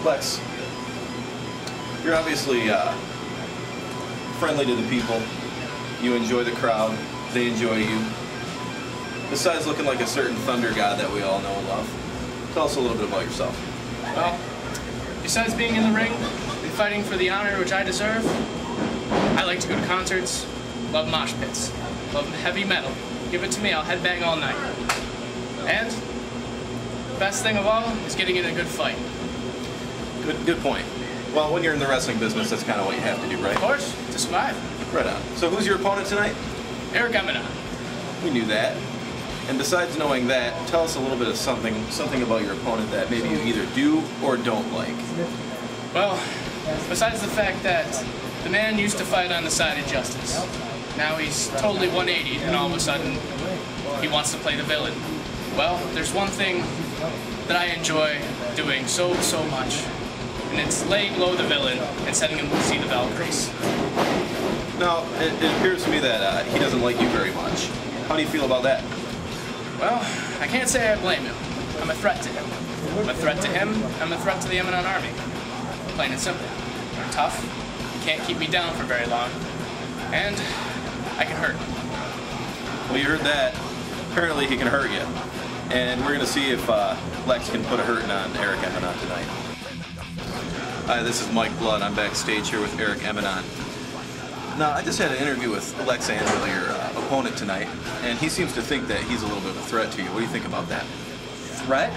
Lex, you're obviously friendly to the people. You enjoy the crowd. They enjoy you. Besides looking like a certain thunder god that we all know and love, tell us a little bit about yourself. Well, besides being in the ring and fighting for the honor which I deserve, I like to go to concerts, love mosh pits, love heavy metal. Give it to me, I'll headbang all night. And best thing of all is getting in a good fight. Good point. Well, when you're in the wrestling business, that's kind of what you have to do, right? Of course, to survive. Right on. So who's your opponent tonight? Eric Eminon. We knew that. And besides knowing that, tell us a little bit of something about your opponent that maybe you either do or don't like. Well, besides the fact that the man used to fight on the side of justice. Now he's totally 180 and all of a sudden he wants to play the villain. Well, there's one thing that I enjoy doing so much, and it's laying low the villain and sending him to see the Valkyries. Now, it appears to me that he doesn't like you very much. How do you feel about that? Well, I can't say I blame him. I'm a threat to him. I'm a threat to him, I'm a threat to the Eminon Army. Plain and simple. I'm tough, you can't keep me down for very long, and I can hurt. Well, you heard that. Apparently he can hurt you. And we're going to see if Lex can put a hurting on Eric Eminon tonight. Hi, this is Mike Blood. I'm backstage here with Eric Eminon. Now, I just had an interview with Lex Angelo, your opponent tonight, and he seems to think that he's a little bit of a threat to you. What do you think about that? Threat?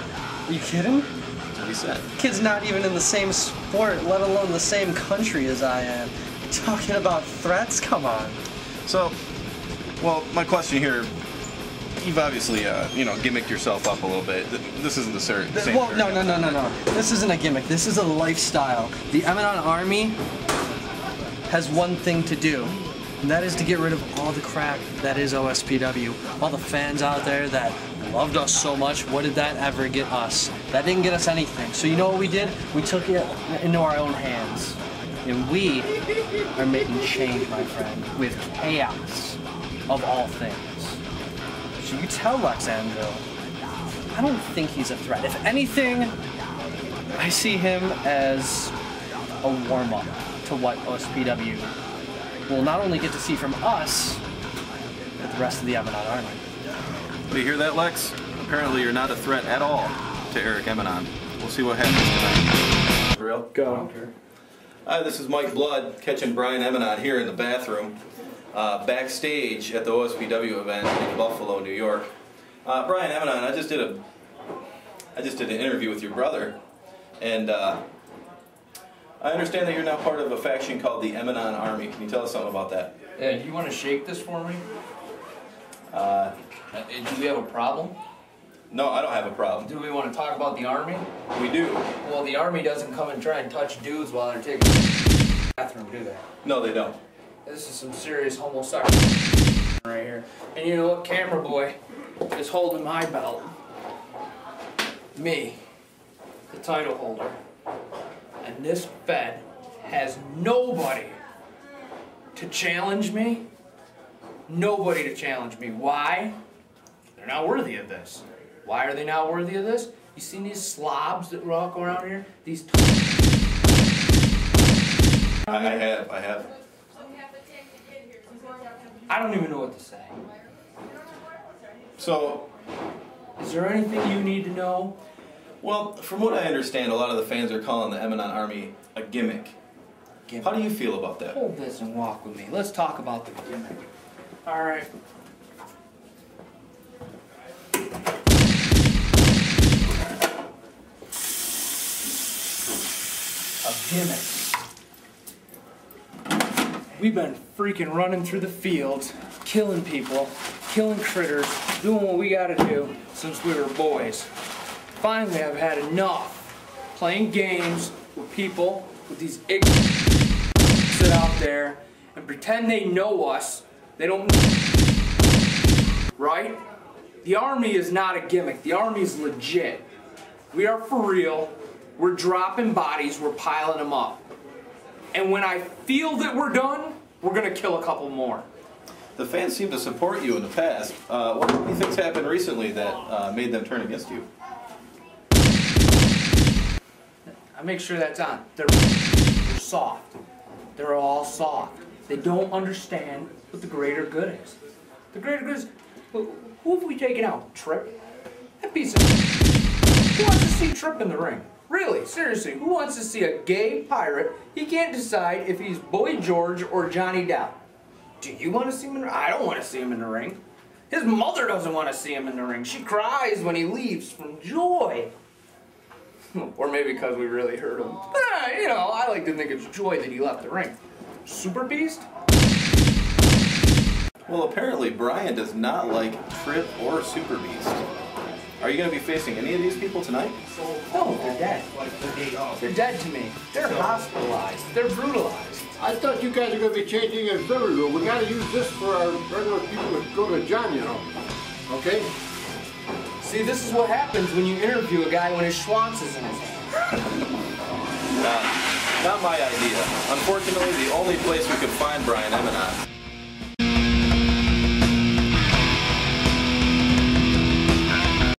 Are you kidding? That's what he said. Kid's not even in the same sport, let alone the same country as I am. Talking about threats? Come on. So, well, my question here, you've obviously, gimmicked yourself up a little bit. This isn't the same. Well, no. This isn't a gimmick. This is a lifestyle. The Eminon Army has one thing to do, and that is to get rid of all the crap that is OSPW. All the fans out there that loved us so much, what did that ever get us? That didn't get us anything. So you know what we did? We took it into our own hands. And we are making change, my friend, with chaos of all things. So you tell Lex Angelo, I don't think he's a threat. If anything, I see him as a warm-up to what OSPW will not only get to see from us, but the rest of the Eminon Army. Do you hear that, Lex? Apparently you're not a threat at all to Eric Eminon. We'll see what happens tonight. Real? Go. Hi, this is Mike Blood, catching Brian Eminon here in the bathroom, backstage at the OSPW event in Buffalo, New York. Brian Eminon, I just did an interview with your brother, and I understand that you're now part of a faction called the Eminon Army. Can you tell us something about that? Yeah, do you want to shake this for me? Do we have a problem? No, I don't have a problem. Do we want to talk about the Army? We do. Well, the Army doesn't come and try and touch dudes while they're taking the bathroom, do they? No, they don't. This is some serious homosexual right here. And you know what? Camera boy is holding my belt. Me, the title holder. And this Fed has nobody to challenge me. Nobody to challenge me. Why? They're not worthy of this. Why are they not worthy of this? You seen these slobs that walk around here? These. I have. I don't even know what to say. So, is there anything you need to know? Well, from what I understand, a lot of the fans are calling the Eminon Army a gimmick. How do you feel about that? Hold this and walk with me. Let's talk about the gimmick. All right. A gimmick. We've been freaking running through the fields, killing people, killing critters, doing what we gotta do since we were boys. Finally, I've had enough playing games with people, with these ignorant sit out there and pretend they know us. They don't, right? The Army is not a gimmick. The Army is legit. We are for real. We're dropping bodies. We're piling them up. And when I feel that we're done, we're going to kill a couple more. The fans seem to support you in the past. What do you think's happened recently that made them turn against you? I make sure that's on. They're soft. They're all soft. They don't understand what the greater good is. The greater good is, who have we taken out? Tripp? That piece of... Who wants to see Tripp in the ring? Really, seriously, who wants to see a gay pirate? He can't decide if he's Boy George or Johnny Depp. Do you want to see him in the ring? I don't want to see him in the ring. His mother doesn't want to see him in the ring. She cries when he leaves from joy. Or maybe because we really hurt him. You know, I like to think it's joy that he left the ring. Super Beast? Well, apparently Brian does not like Tripp or Super Beast. Are you going to be facing any of these people tonight? No, they're dead. They're dead to me. They're hospitalized. They're brutalized. I thought you guys are going to be changing auxiliary rule. We got to use this for our regular people that go to John, you know. Okay? See, this is what happens when you interview a guy when his schwanz is in his hand. Not my idea. Unfortunately, the only place we could find Brian Eminon